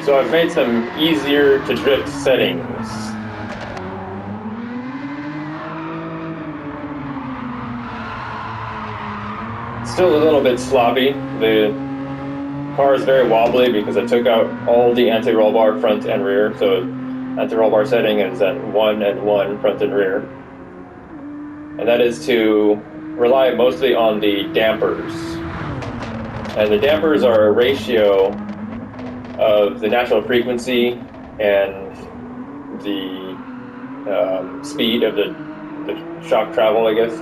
So I've made some easier to drift settings. Still a little bit sloppy. The car is very wobbly because I took out all the anti-roll bar front and rear, so anti-roll bar setting is at 1 and 1 front and rear. And that is to rely mostly on the dampers. And the dampers are a ratio of the natural frequency and the speed of the shock travel, I guess.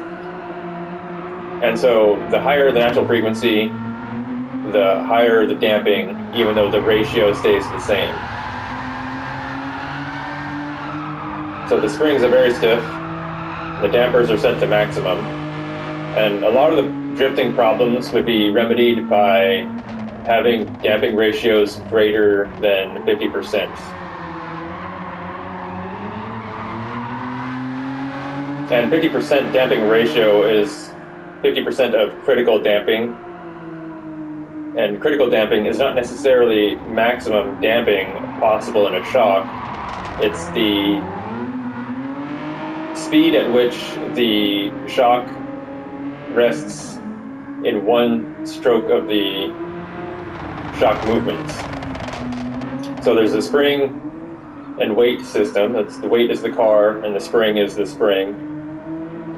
And so the higher the natural frequency, the higher the damping, even though the ratio stays the same. So the springs are very stiff, the dampers are set to maximum, and a lot of the drifting problems would be remedied by having damping ratios greater than 50%. And 50% damping ratio is 50% of critical damping. And critical damping is not necessarily maximum damping possible in a shock. It's the speed at which the shock rests in one stroke of the shock movement. So there's a spring and weight system. The weight is the car and the spring is the spring.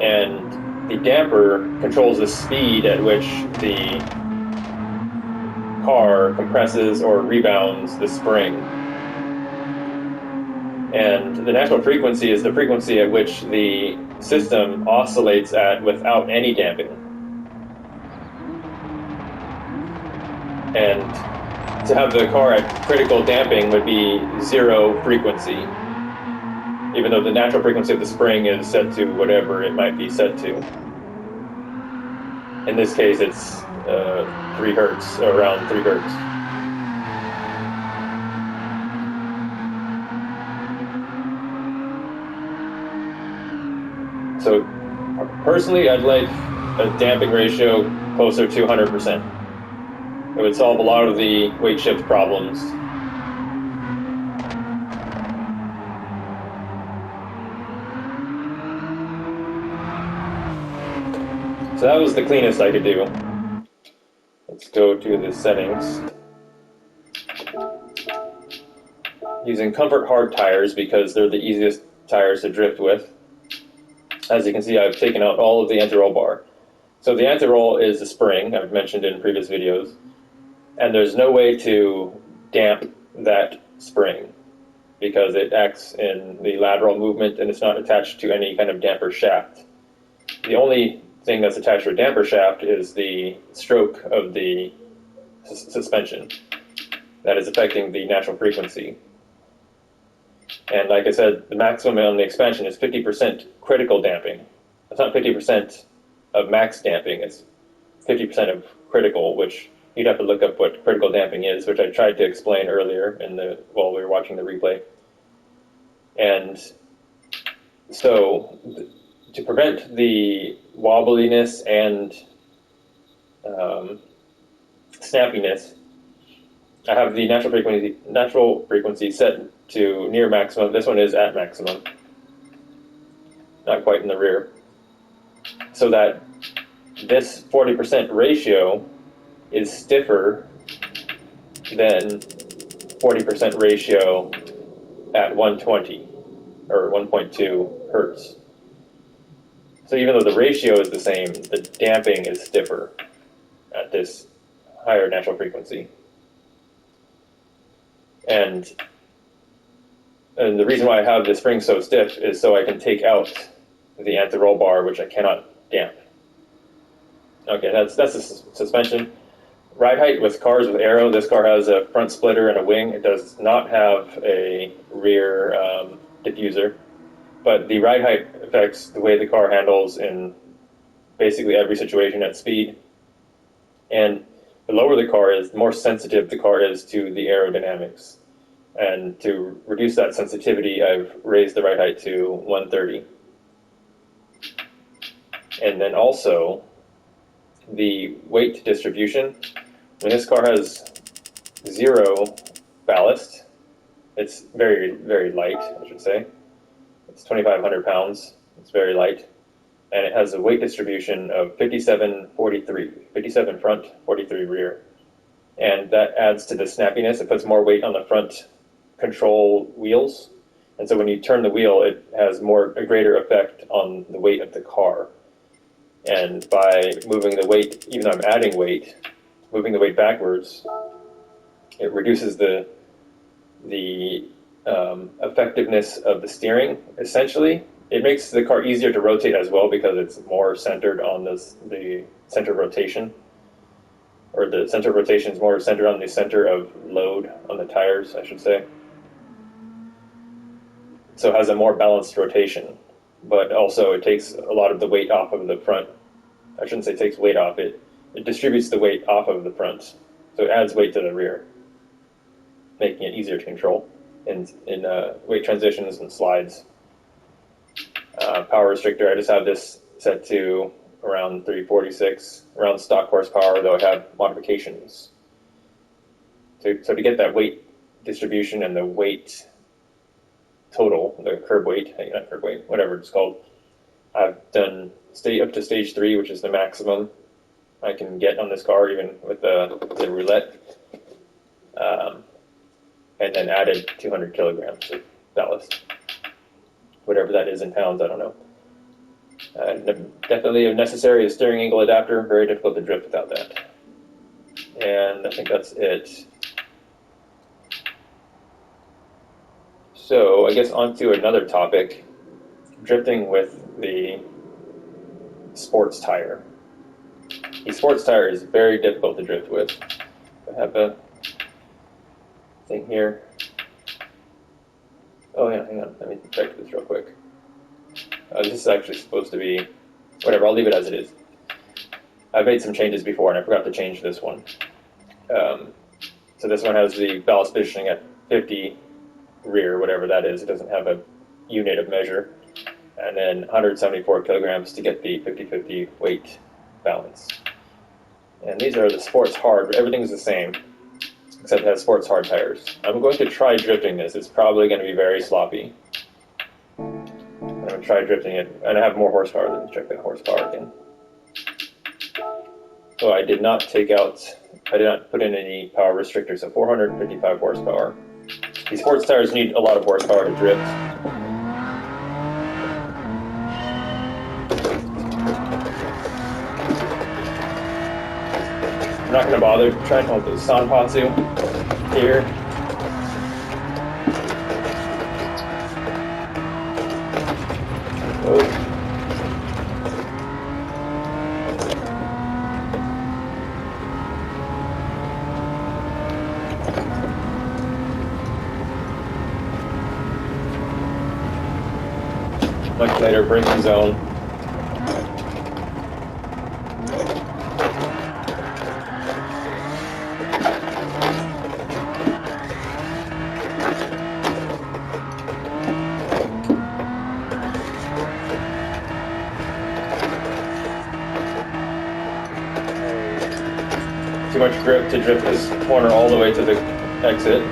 And the damper controls the speed at which the car compresses or rebounds the spring. And the natural frequency is the frequency at which the system oscillates at without any damping. And to have the car at critical damping would be 0 frequency, even though the natural frequency of the spring is set to whatever it might be set to. In this case, it's 3 hertz, around 3 hertz. So personally, I'd like a damping ratio closer to 100%. It would solve a lot of the weight shift problems. So that was the cleanest I could do. Let's go to the settings. Using Comfort hard tires because they're the easiest tires to drift with. As you can see, I've taken out all of the anti-roll bar. So the anti-roll is a spring, I've mentioned in previous videos, and there's no way to damp that spring because it acts in the lateral movement and it's not attached to any kind of damper shaft. The only thing that's attached to a damper shaft is the stroke of the suspension that is affecting the natural frequency. And like I said, the maximum on the expansion is 50% critical damping. It's not 50% of max damping, it's 50% of critical, which you'd have to look up what critical damping is, which I tried to explain earlier while we were watching the replay. And so to prevent the wobbliness and snappiness, I have the natural frequency set to near maximum. This one is at maximum, not quite in the rear. So that this 40% ratio is stiffer than 40% ratio at 120 or 1.2 hertz. So even though the ratio is the same, the damping is stiffer at this higher natural frequency. And the reason why I have the spring so stiff is so I can take out the anti-roll bar, which I cannot damp. Okay, that's the suspension. Ride height with cars with aero. This car has a front splitter and a wing. It does not have a rear diffuser. But the ride height affects the way the car handles in basically every situation at speed. And the lower the car is, the more sensitive the car is to the aerodynamics. And to reduce that sensitivity, I've raised the ride height to 130. And then also the weight distribution. When this car has 0 ballast. It's very, very light, I should say. It's 2,500 pounds. It's very light. And it has a weight distribution of 57-43. 57 front, 43 rear. And that adds to the snappiness. It puts more weight on the front control wheels. And so when you turn the wheel, it has a greater effect on the weight of the car. And by moving the weight, even though I'm adding weight, moving the weight backwards, it reduces the effectiveness of the steering, essentially. It makes the car easier to rotate as well because it's more centered on the center of rotation. Or the center of rotation is more centered on the center of load on the tires, I should say. So it has a more balanced rotation, but also it takes a lot of the weight off of the front. I shouldn't say takes weight off, it distributes the weight off of the front. So it adds weight to the rear, making it easier to control in weight transitions and slides. Power restrictor, I just have this set to around 346, around stock horsepower, though I have modifications. So to get that weight distribution and the weight total, the curb weight, not curb weight, whatever it's called, I've done up to stage 3, which is the maximum I can get on this car, even with the roulette, and then added 200 kilograms of ballast. Whatever that is in pounds, I don't know. Definitely a necessary steering angle adapter, very difficult to drift without that. And I think that's it. So I guess on to another topic, drifting with the sports tire. The sports tire is very difficult to drift with. I have a thing here. Oh yeah, hang on, let me check this real quick. This is actually supposed to be, whatever, I'll leave it as it is. I've made some changes before and I forgot to change this one. So this one has the ballast positioning at 50 rear, whatever that is. It doesn't have a unit of measure. And then 174 kilograms to get the 50-50 weight balance. And these are the sports hard, everything's the same, except it has sports hard tires. I'm going to try drifting this. It's probably going to be very sloppy. I'm going to try drifting it, and I have more horsepower. Let me check the horsepower again. So I did not put in any power restrictors, so 455 horsepower. These sports tires need a lot of horsepower to drift. I'm not going to bother trying to hold the Sanpatsu here. Oh. Much later braking zone. Too much grip to drift this corner all the way to the exit.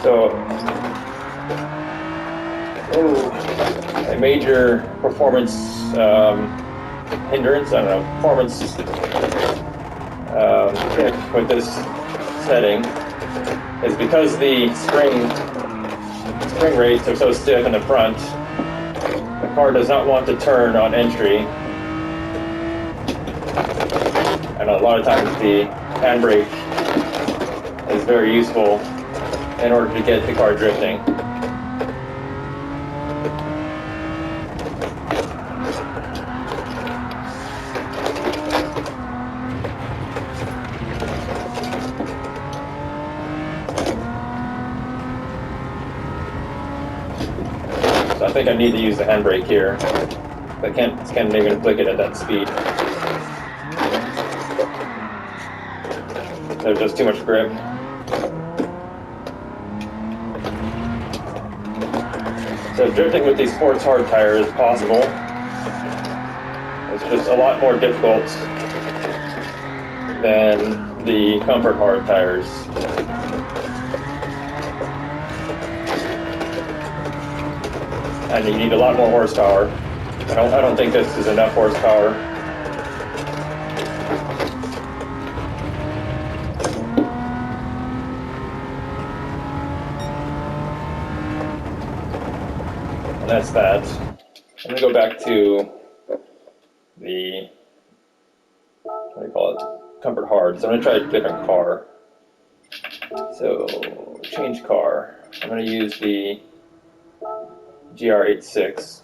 So, a major performance hindrance, I don't know, performance kick with this setting is because the spring rates are so stiff in the front, the car does not want to turn on entry. And a lot of times the handbrake is very useful in order to get the car drifting. So I think I need to use the handbrake here. I can't even flick it at that speed. There's just too much grip. So drifting with these sports hard tires is possible, as is just a lot more difficult than the comfort hard tires. And you need a lot more horsepower. I don't think this is enough horsepower. And that's that. I'm gonna go back to the, what do you call it? Comfort hard. So I'm gonna try a different car. So change car. I'm gonna use the GR86.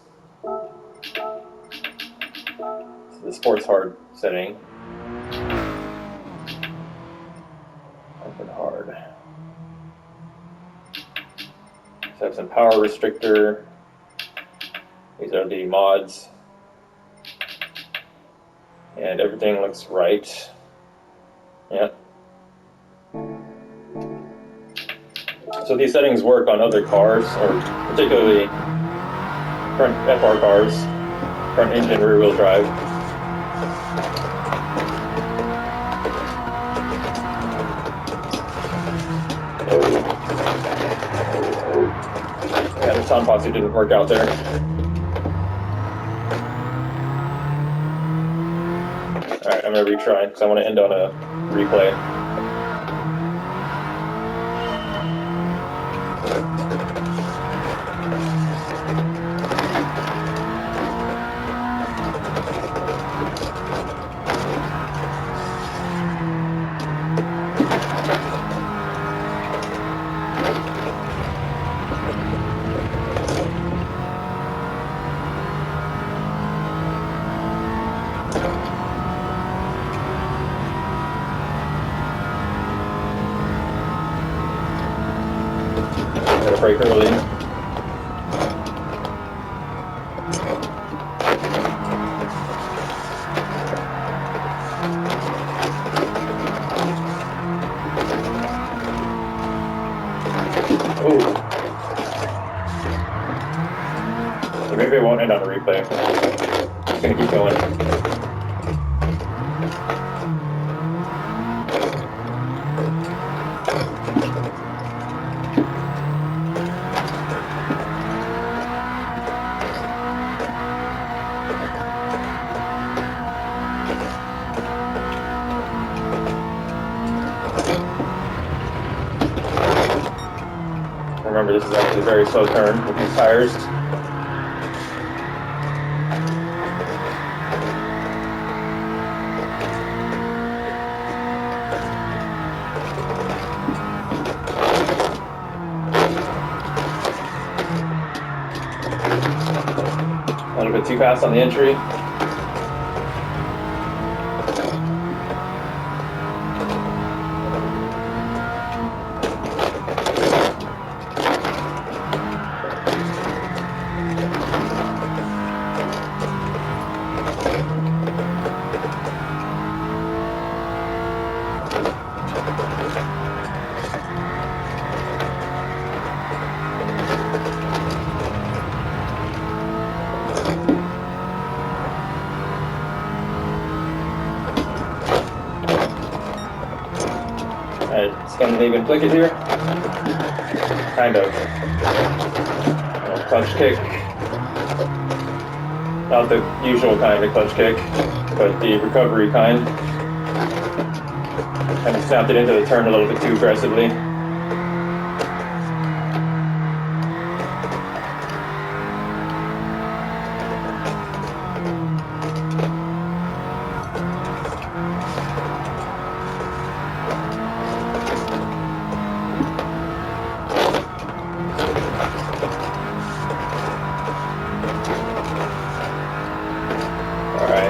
The sports hard setting. Comfort hard. So I have some power restrictor. These are the mods. And everything looks right. Yep. So these settings work on other cars, or particularly front FR cars, front engine rear wheel drive. Yeah, the sound posse didn't work out there. Alright, I'm going to retry because I want to end on a replay. Gotta brake early. Ooh. So maybe I won't end on a replay. I'm just gonna keep going. Remember, this is actually a very slow turn with these tires. A little bit too fast on the entry. Scandinavian flick it here. Kind of. Clutch kick. Not the usual kind of clutch kick, but the recovery kind. Kind of snapped it into the turn a little bit too aggressively.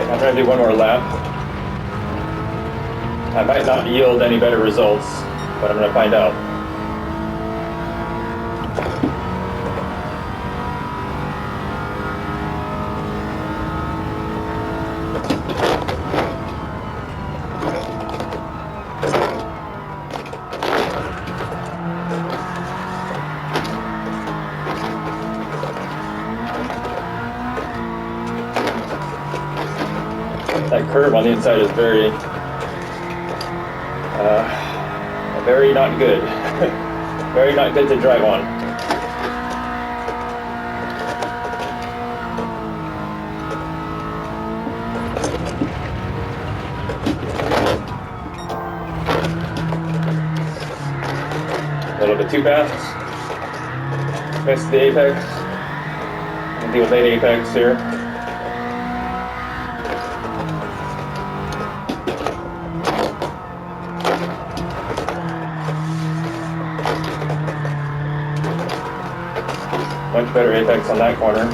I'm going to do one more lap. I might not yield any better results, but I'm going to find out. that curve on the inside is very not good. Very not good to drive on. A little bit too fast. Missed the apex. The late apex here. Much better apex on that corner.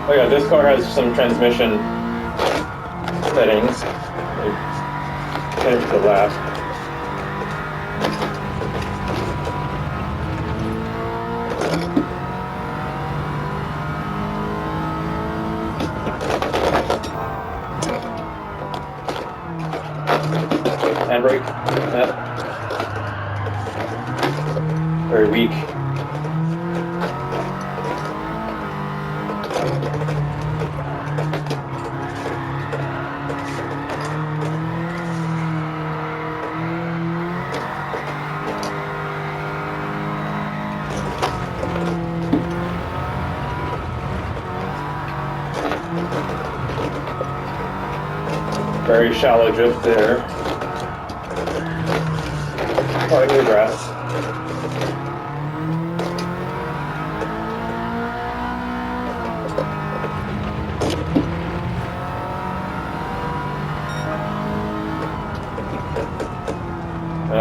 Oh yeah, this car has some transmission settings. Change the last. Handbrake. Yep. Very weak. Very shallow drift there. Right in the grass.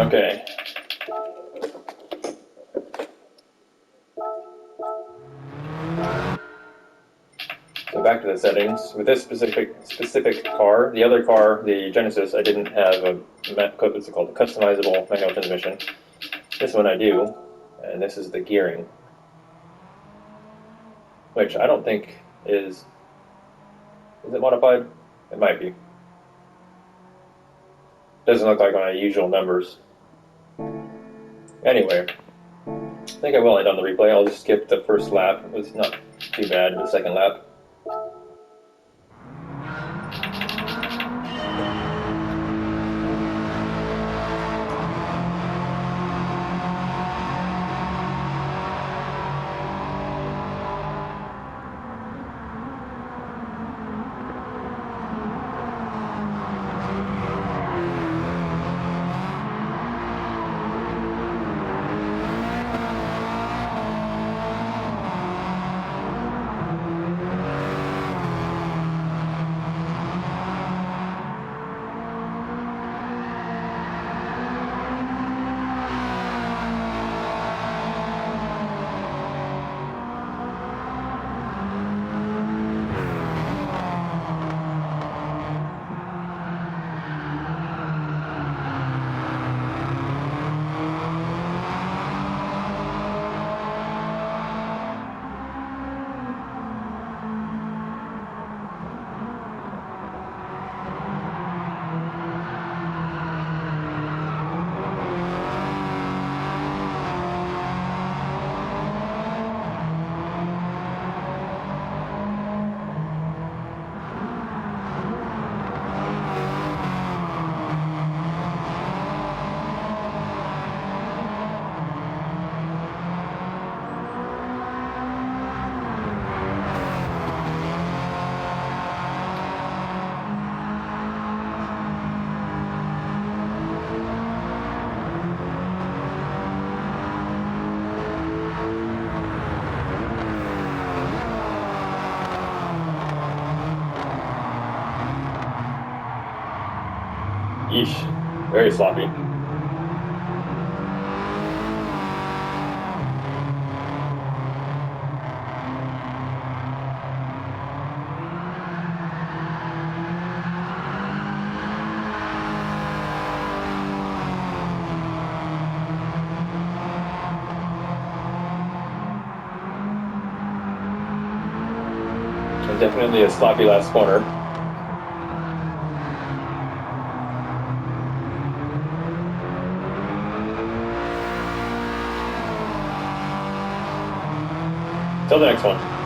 Okay. So back to the settings. With this specific car, the other car, the Genesis, I didn't have what's it called, a customizable manual transmission. This one I do, and this is the gearing, which I don't think is it modified? It might be. Doesn't look like my usual numbers. Anyway, I think I will end on the replay. I'll just skip the first lap. It was not too bad, the second lap. Yeesh, very sloppy. Definitely a sloppy last corner. Till the next one.